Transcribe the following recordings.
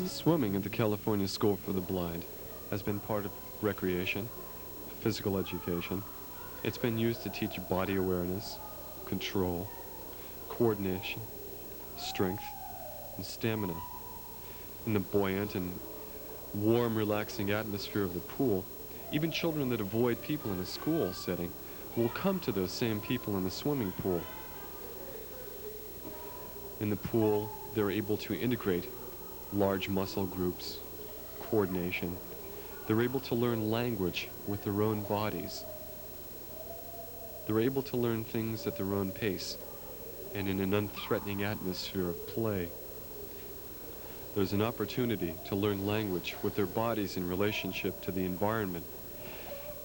Swimming at the California School for the Blind has been part of recreation, physical education. It's been used to teach body awareness, control, coordination, strength, and stamina. In the buoyant and warm, relaxing atmosphere of the pool, even children that avoid people in a school setting will come to those same people in the swimming pool. In the pool, they're able to integrate large muscle groups, coordination. They're able to learn language with their own bodies. They're able to learn things at their own pace and in an unthreatening atmosphere of play. There's an opportunity to learn language with their bodies in relationship to the environment.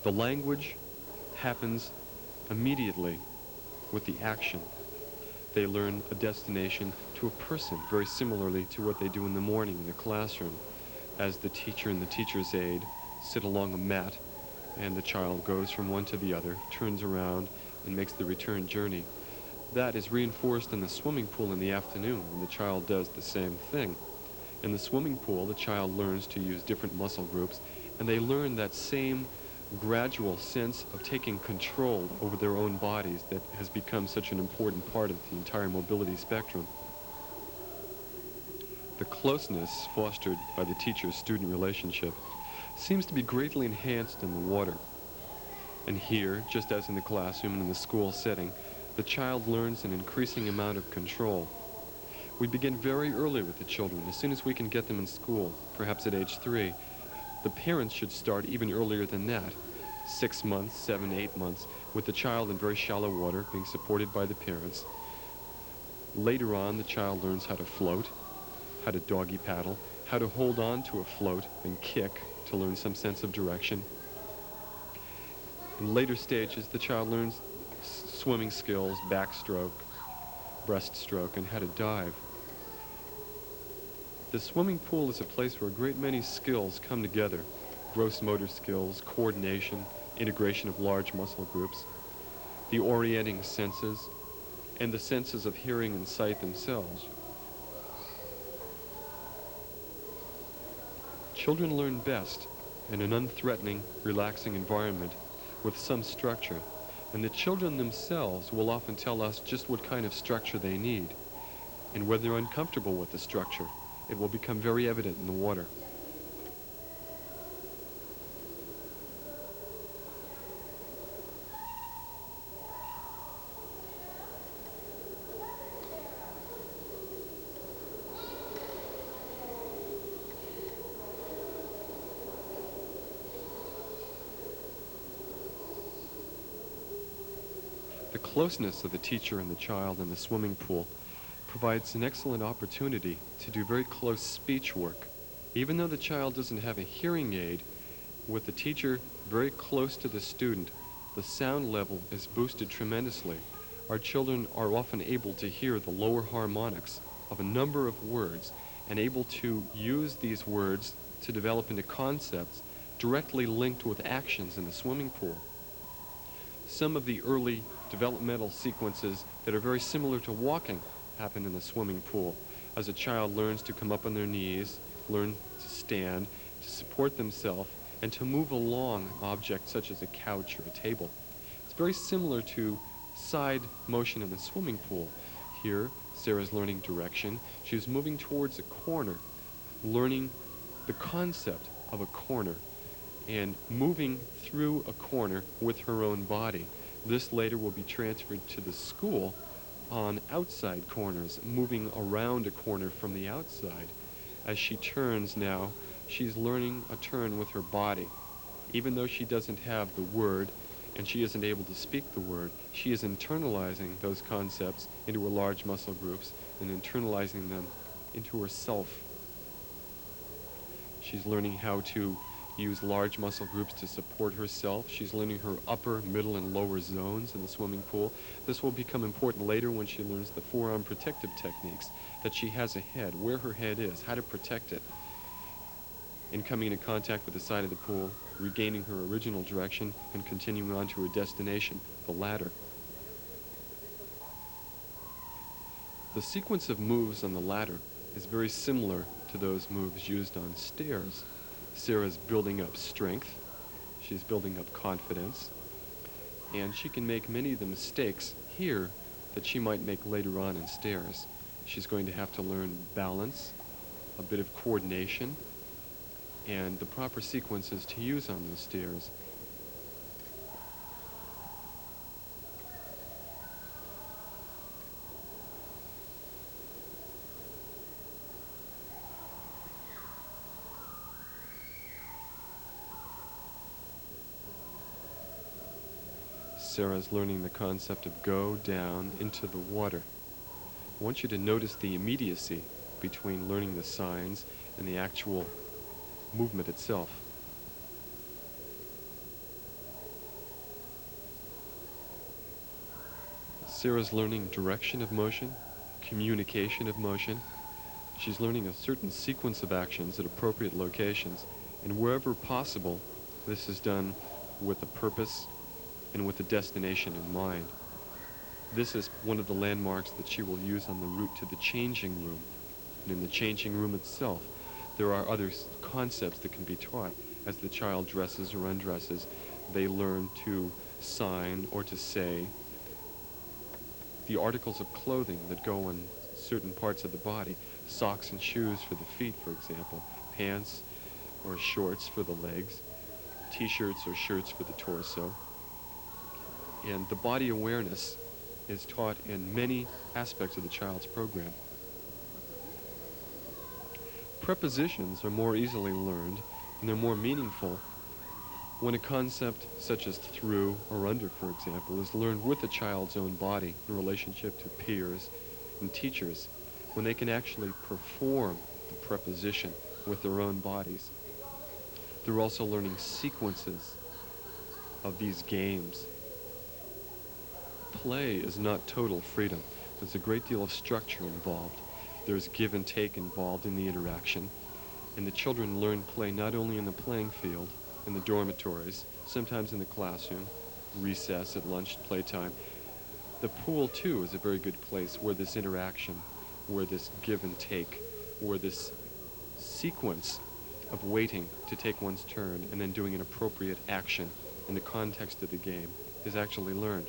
The language happens immediately with the action. They learn a destination to a person, very similarly to what they do in the morning in the classroom, as the teacher and the teacher's aide sit along a mat and the child goes from one to the other, turns around, and makes the return journey. That is reinforced in the swimming pool in the afternoon when the child does the same thing. In the swimming pool, the child learns to use different muscle groups, and they learn that same gradual sense of taking control over their own bodies that has become such an important part of the entire mobility spectrum. The closeness fostered by the teacher-student relationship seems to be greatly enhanced in the water. And here, just as in the classroom and in the school setting, the child learns an increasing amount of control. We begin very early with the children, as soon as we can get them in school, perhaps at age 3. The parents should start even earlier than that, 6 months, 7, 8 months, with the child in very shallow water, being supported by the parents. Later on, the child learns how to float, how to doggy paddle, how to hold on to a float and kick to learn some sense of direction. In later stages, the child learns swimming skills, backstroke, breaststroke, and how to dive. The swimming pool is a place where a great many skills come together. Gross motor skills, coordination, integration of large muscle groups, the orienting senses, and the senses of hearing and sight themselves. Children learn best in an unthreatening, relaxing environment with some structure, and the children themselves will often tell us just what kind of structure they need, and whether they're uncomfortable with the structure. It will become very evident in the water. The closeness of the teacher and the child in the swimming pool provides an excellent opportunity to do very close speech work. Even though the child doesn't have a hearing aid, with the teacher very close to the student, the sound level is boosted tremendously. Our children are often able to hear the lower harmonics of a number of words and able to use these words to develop into concepts directly linked with actions in the swimming pool. Some of the early developmental sequences that are very similar to walking happen in the swimming pool. As a child learns to come up on their knees, learn to stand, to support themselves, and to move along objects such as a couch or a table. It's very similar to side motion in the swimming pool. Here, Sarah's learning direction. She's moving towards a corner, learning the concept of a corner, and moving through a corner with her own body. This later will be transferred to the school on outside corners, moving around a corner from the outside. As she turns now, she's learning a turn with her body. Even though she doesn't have the word and she isn't able to speak the word, she is internalizing those concepts into her large muscle groups and internalizing them into herself. She's learning how to use large muscle groups to support herself. She's learning her upper, middle, and lower zones in the swimming pool. This will become important later when she learns the forearm protective techniques, that she has a head, where her head is, how to protect it. In coming into contact with the side of the pool, regaining her original direction, and continuing on to her destination, the ladder. The sequence of moves on the ladder is very similar to those moves used on stairs. Sarah's building up strength, she's building up confidence, and she can make many of the mistakes here that she might make later on in stairs. She's going to have to learn balance, a bit of coordination, and the proper sequences to use on those stairs. Sarah's learning the concept of go down into the water. I want you to notice the immediacy between learning the signs and the actual movement itself. Sarah's learning direction of motion, communication of motion. She's learning a certain sequence of actions at appropriate locations, and wherever possible, this is done with a purpose and with a destination in mind. This is one of the landmarks that she will use on the route to the changing room. And in the changing room itself, there are other concepts that can be taught. As the child dresses or undresses, they learn to sign or to say the articles of clothing that go on certain parts of the body. Socks and shoes for the feet, for example. Pants or shorts for the legs. T-shirts or shirts for the torso. And the body awareness is taught in many aspects of the child's program. Prepositions are more easily learned, and they're more meaningful when a concept such as through or under, for example, is learned with a child's own body in relationship to peers and teachers, when they can actually perform the preposition with their own bodies. They're also learning sequences of these games. Play is not total freedom. There's a great deal of structure involved. There's give and take involved in the interaction. And the children learn play not only in the playing field, in the dormitories, sometimes in the classroom, recess, at lunch, playtime. The pool, too, is a very good place where this interaction, where this give and take, where this sequence of waiting to take one's turn and then doing an appropriate action in the context of the game is actually learned.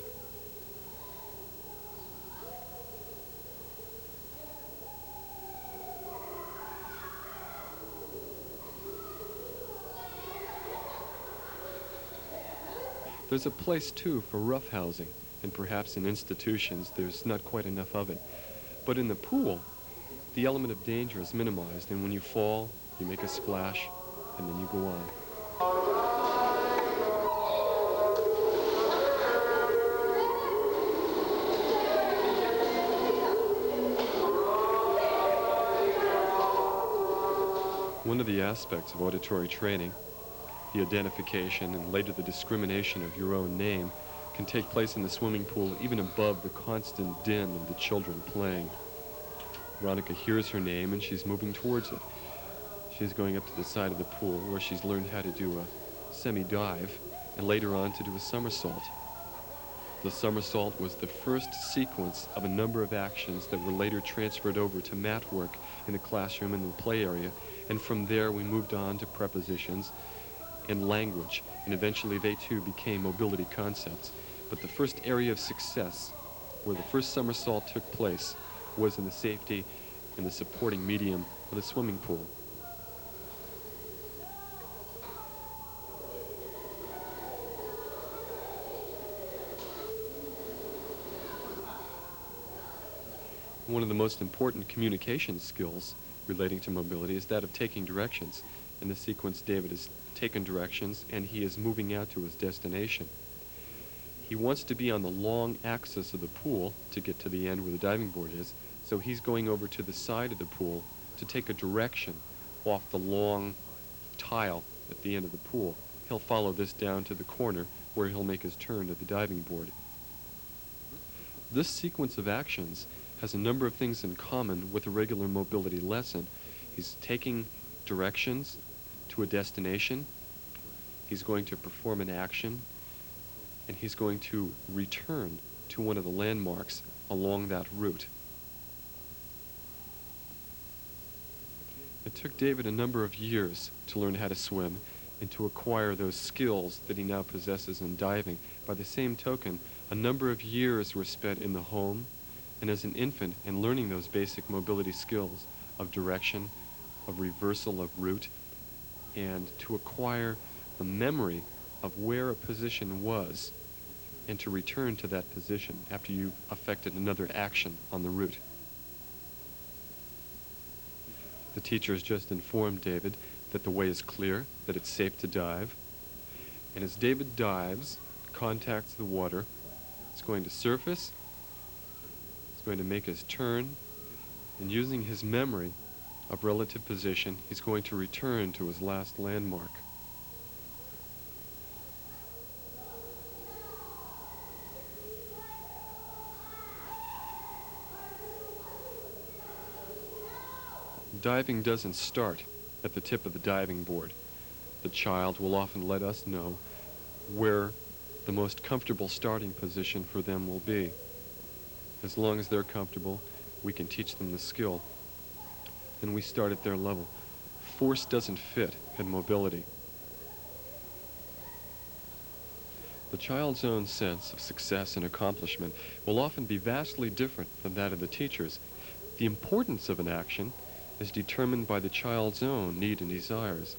There's a place, too, for roughhousing, and perhaps in institutions there's not quite enough of it. But in the pool, the element of danger is minimized, and when you fall, you make a splash, and then you go on. One of the aspects of auditory training, the identification and later the discrimination of your own name, can take place in the swimming pool even above the constant din of the children playing. Veronica hears her name and she's moving towards it. She's going up to the side of the pool where she's learned how to do a semi-dive and later on to do a somersault. The somersault was the first sequence of a number of actions that were later transferred over to mat work in the classroom and the play area, and from there we moved on to prepositions and language, and eventually they too became mobility concepts. But the first area of success, where the first somersault took place, was in the safety and the supporting medium of the swimming pool. One of the most important communication skills relating to mobility is that of taking directions. In the sequence, David has taken directions and he is moving out to his destination. He wants to be on the long axis of the pool to get to the end where the diving board is, so he's going over to the side of the pool to take a direction off the long tile at the end of the pool. He'll follow this down to the corner where he'll make his turn at the diving board. This sequence of actions has a number of things in common with a regular mobility lesson. He's taking directions to a destination, he's going to perform an action, and he's going to return to one of the landmarks along that route. It took David a number of years to learn how to swim and to acquire those skills that he now possesses in diving. By the same token, a number of years were spent in the home and as an infant in learning those basic mobility skills of direction, of reversal of route, and to acquire the memory of where a position was and to return to that position after you effected another action on the route. The teacher has just informed David that the way is clear, that it's safe to dive. And as David dives, contacts the water, it's going to surface, it's going to make his turn, and using his memory of relative position, he's going to return to his last landmark. Diving doesn't start at the tip of the diving board. The child will often let us know where the most comfortable starting position for them will be. As long as they're comfortable, we can teach them the skill. Then we start at their level. Force doesn't fit in mobility. The child's own sense of success and accomplishment will often be vastly different than that of the teacher's. The importance of an action is determined by the child's own need and desires.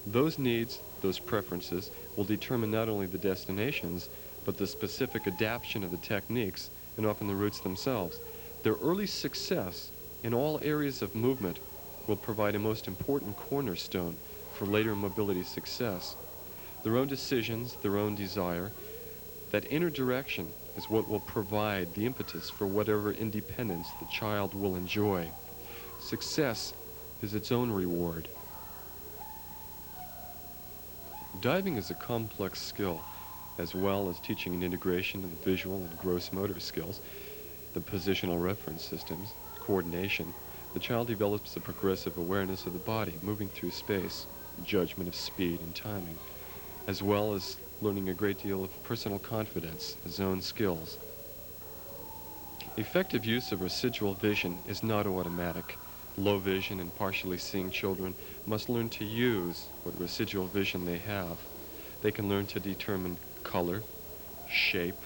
Those needs, those preferences, will determine not only the destinations, but the specific adaptation of the techniques and often the routes themselves. Their early success in all areas of movement will provide a most important cornerstone for later mobility success. Their own decisions, their own desire, that inner direction is what will provide the impetus for whatever independence the child will enjoy. Success is its own reward. Diving is a complex skill, as well as teaching an integration of visual and gross motor skills, the positional reference systems, coordination. The child develops a progressive awareness of the body moving through space, judgment of speed and timing, as well as learning a great deal of personal confidence, his own skills. Effective use of residual vision is not automatic. Low vision and partially seeing children must learn to use what residual vision they have. They can learn to determine color, shape,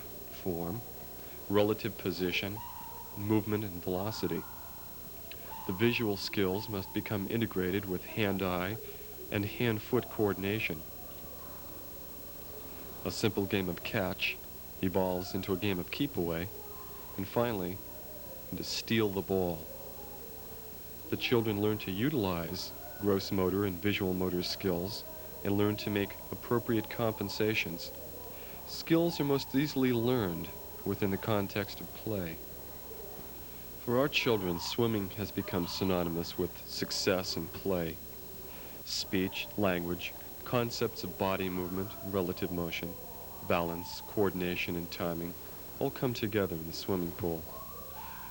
form, relative position, movement, and velocity. The visual skills must become integrated with hand-eye and hand-foot coordination. A simple game of catch evolves into a game of keep-away, and finally, into steal the ball. The children learn to utilize gross motor and visual motor skills and learn to make appropriate compensations. Skills are most easily learned within the context of play. For our children, swimming has become synonymous with success and play. Speech, language, concepts of body movement, relative motion, balance, coordination, and timing all come together in the swimming pool.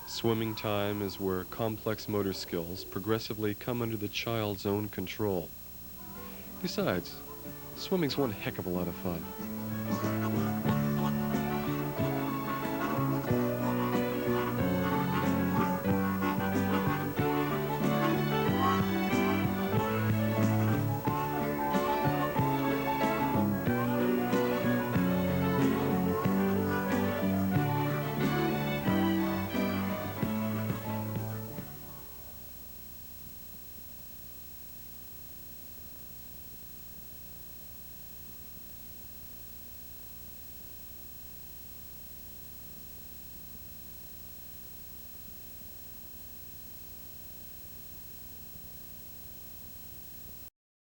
Swimming time is where complex motor skills progressively come under the child's own control. Besides, swimming's one heck of a lot of fun.